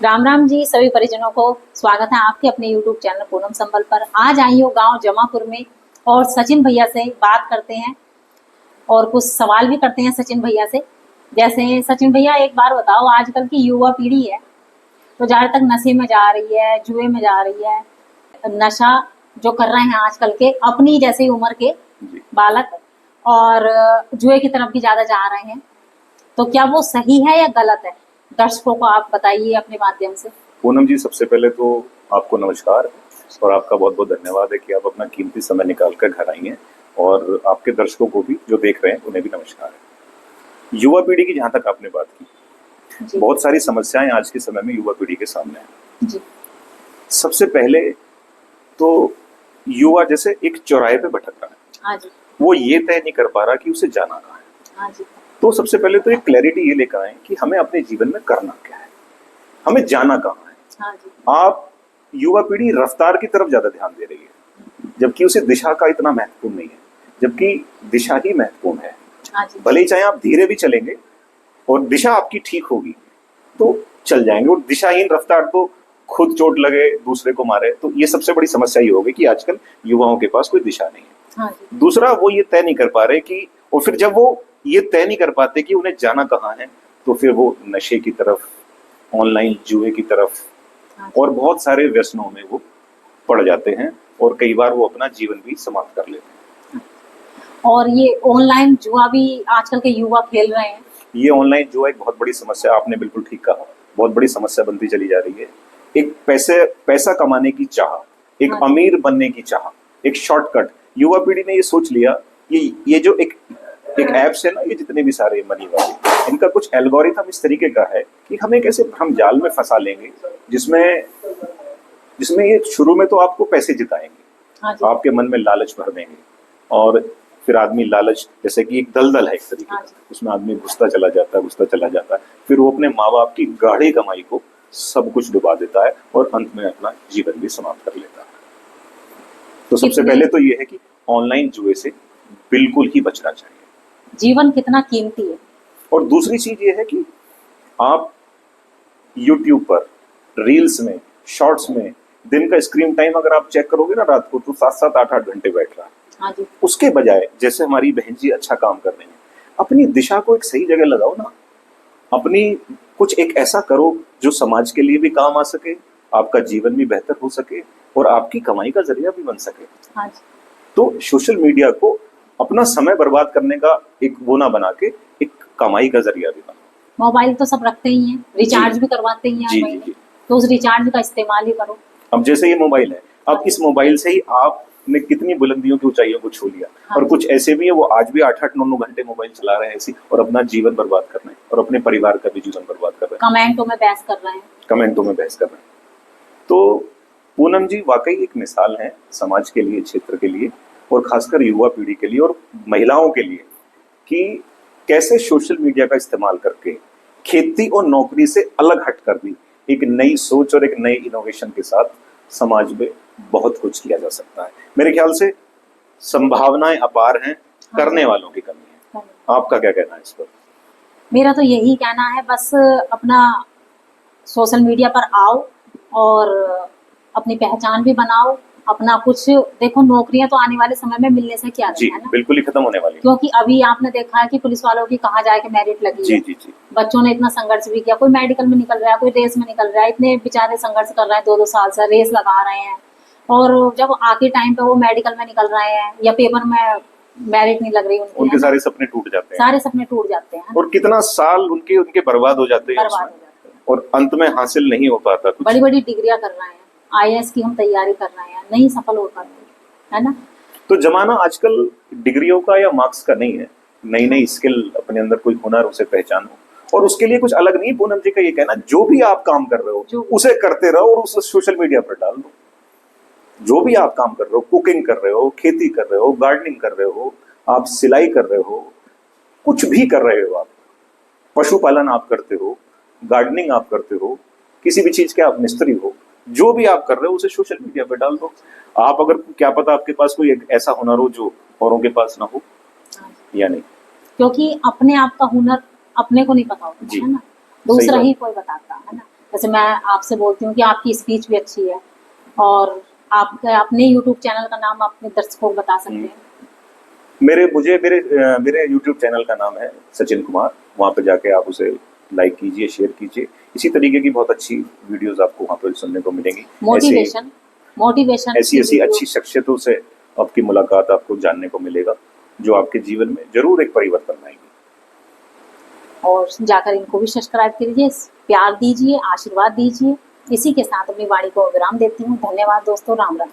राम राम जी सभी परिजनों को स्वागत है आपके अपने YouTube चैनल पूनम संबल पर। आज आई हो गांव जमापुर में और सचिन भैया से बात करते हैं और कुछ सवाल भी करते हैं सचिन भैया से। जैसे सचिन भैया एक बार बताओ, आजकल की युवा पीढ़ी है तो ज़्यादातर नशे में जा रही है, जुए में जा रही है। नशा जो कर रहे हैं आजकल के अपनी जैसी उम्र के बालक और जुए की तरफ भी ज़्यादा जा रहे हैं, तो क्या वो सही है या गलत है? दर्शकों को आप बताइए अपने माध्यम से। पूनम जी, सबसे पहले तो आपको नमस्कार और आपका बहुत बहुत धन्यवाद है कि आप अपना कीमती समय निकाल कर घर आई हैं, और आपके दर्शकों को भी जो देख रहे हैं उन्हें भी नमस्कार है। युवा पीढ़ी की जहाँ तक आपने बात की, बहुत सारी समस्याएं आज के समय में युवा पीढ़ी के सामने हैं। जी। सबसे पहले तो युवा जैसे एक चौराहे पे भटक रहा है। हाँ जी। वो ये तय नहीं कर पा रहा कि उसे जाना कहाँ है। हाँ जी। तो सबसे पहले तो एक क्लैरिटी ये लेकर आए कि हमें अपने जीवन में करना क्या है, हमें जाना कहाँ है। हाँ जी। आप युवा पीढ़ी रफ्तार की तरफ ज्यादा ध्यान दे रही है, जबकि उसे दिशा का इतना महत्वपूर्ण नहीं है, जबकि दिशा ही महत्वपूर्ण है। हाँ जी। भले ही चाहे आप धीरे भी चलेंगे और दिशा आपकी ठीक होगी तो चल जाएंगे, और दिशाहीन रफ्तार तो खुद चोट लगे दूसरे को मारे। तो ये सबसे बड़ी समस्या ये होगी कि आजकल युवाओं के पास कोई दिशा नहीं है। हाँ जी। दूसरा, वो ये तय नहीं कर पा रहे कि, और फिर जब वो ये तय नहीं कर पाते कि उन्हें जाना कहाँ है, तो फिर वो नशे की तरफ, ऑनलाइन जुए की तरफ और बहुत सारे व्यसनों में वो पड़ जाते हैं, और कई बार वो अपना जीवन भी समाप्त कर लेते हैं। और ये ऑनलाइन जुआ भी आजकल के युवा खेल रहे हैं। ये ऑनलाइन जुआ एक बहुत बड़ी समस्या, आपने बिल्कुल ठीक कहा, बहुत बड़ी समस्या बनती चली जा रही है। एक पैसा कमाने की चाह, एक अमीर बनने की चाह, एक शॉर्टकट। युवा पीढ़ी ने ये सोच लिया, ये जो एक ऐप्स है ना, ये जितने भी सारे मनी वाले, इनका कुछ एल्गोरिथम इस तरीके का है कि हमें कैसे हम जाल में फंसा लेंगे, जिसमें ये शुरू में तो आपको पैसे जिताएंगे, आपके मन में लालच भर देंगे, और फिर आदमी लालच, जैसे कि एक दलदल है एक तरीके का, उसमें आदमी घुसता चला जाता है, फिर वो अपने माँ बाप की गाढ़ी कमाई को सब कुछ डुबा देता है और अंत में अपना जीवन भी समाप्त कर लेता है। तो सबसे पहले तो ये है कि ऑनलाइन जुए से बिल्कुल ही बचना चाहिए। जीवन कितना कीमती है। और दूसरी चीज ये है कि आप YouTube पर रील्स में, शॉर्ट्स में दिन का स्क्रीन टाइम अगर आप चेक करोगे ना रात को, तो 7-7, 8-8 घंटे बैठ रहा है। हाँ जी। उसके बजाय जैसे हमारी बहन जी अच्छा काम कर रहे हैं, अपनी दिशा को एक सही जगह लगाओ ना, अपनी कुछ एक ऐसा करो जो समाज के लिए भी काम आ सके, आपका जीवन भी बेहतर हो सके और आपकी कमाई का जरिया भी बन सके। हाँ जी। तो सोशल मीडिया को अपना समय बर्बाद करने का एक वो ना बना के एक कमाई का जरिया भी बना। मोबाइल तो सब रखते ही हैं, रिचार्ज भी करवाते ही हैं। जी। तो उस रिचार्ज का इस्तेमाल ही करो। अब जैसे ये मोबाइल है, अब इस मोबाइल से ही आपने कितनी बुलंदियों की ऊंचाइयों को छू लिया। हाँ। और कुछ ऐसे भी है वो आज भी 8-8, 9-9 घंटे मोबाइल चला रहे हैं ऐसी, और अपना जीवन बर्बाद कर रहे हैं और अपने परिवार का भी जीवन बर्बाद कर रहे हैं। कमेंटों में बहस कर रहे हैं। तो पूनम जी वाकई एक मिसाल है समाज के लिए, क्षेत्र के लिए, और खासकर युवा पीढ़ी के लिए और महिलाओं के लिए, कि कैसे सोशल मीडिया का इस्तेमाल करके खेती और नौकरी से अलग हटकर भी एक नई सोच और एक नई इनोवेशन के साथ समाज में बहुत कुछ किया जा सकता है। मेरे ख्याल से संभावनाएं अपार हैं, करने वालों की कमी है। आपका क्या कहना है इस पर? मेरा तो यही कहना है, बस अपना सोशल मीडिया पर आओ और अपनी पहचान भी बनाओ, अपना कुछ देखो। नौकरियां तो आने वाले समय में मिलने से क्या है ना, बिल्कुल ही खत्म होने वाली है। क्योंकि अभी आपने देखा है कि पुलिस वालों की कहाँ जाके मेरिट लगी है। जी। बच्चों ने इतना संघर्ष भी किया, कोई मेडिकल में निकल रहा है, कोई रेस में निकल रहा है, इतने बेचारे संघर्ष कर रहे हैं, 2-2 साल से रेस लगा रहे हैं, और जब आखिरी टाइम पे वो मेडिकल में निकल रहे हैं या पेपर में मेरिट नहीं लग रही उनके सारे सपने टूट जाते हैं, और कितना साल उनके बर्बाद हो जाते हैं, और अंत में हासिल नहीं हो पाता कुछ। बड़ी बड़ी डिग्रियां कर रहे हैं, IAS की हम तैयारी कर रहे हैं, नहीं सफल हो पाते, है ना। तो जमाना आजकल डिग्रियों का या मार्क्स का नहीं है, नई नई स्किल, अपने अंदर कोई हुनर, उसे पहचानो, और उसके लिए कुछ अलग नहीं। पूनम जी का ये कहना, जो भी आप काम कर रहे हो उसे करते रहो और उसे सोशल मीडिया पर डाल दो। जो भी आप काम कर रहे हो, कुकिंग कर रहे हो, खेती कर रहे हो, गार्डनिंग कर रहे हो, आप सिलाई कर रहे हो, कुछ भी कर रहे हो, आप पशुपालन आप करते हो, गार्डनिंग आप करते हो, किसी भी चीज के आप मिस्त्री हो, जो भी आप कर रहे हो उसे सोशल मीडिया पे डाल दो। आप अगर, क्या पता आपके पास कोई एक ऐसा हुनर हो जो औरों के पास ना हो, या नहीं, क्योंकि अपने आप का हुनर अपने को नहीं पता होता है ना, दूसरा ही कोई बताता है ना। जैसे मैं आपसे बोलती हूँ कि आपकी स्पीच भी अच्छी है, और आप अपने यूट्यूब चैनल का नाम अपने दर्शकों को बता सकते हैं। मेरे YouTube चैनल का नाम है सचिन कुमार। वहाँ पे जाके आप उसे लाइक कीजिए, शेयर कीजिए। इसी तरीके की बहुत अच्छी वीडियोस आपको वहाँ पर सुनने को मिलेंगी। मोटिवेशन ऐसी अच्छी शख्सियतों से आपकी मुलाकात आपको जानने को मिलेगा, जो आपके जीवन में जरूर एक परिवर्तन लाएंगे। और जाकर इनको भी सब्सक्राइब कीजिए, प्यार दीजिए, आशीर्वाद दीजिए। इसी के साथ अपनी वाणी को विराम देती हूँ। धन्यवाद दोस्तों, राम राम।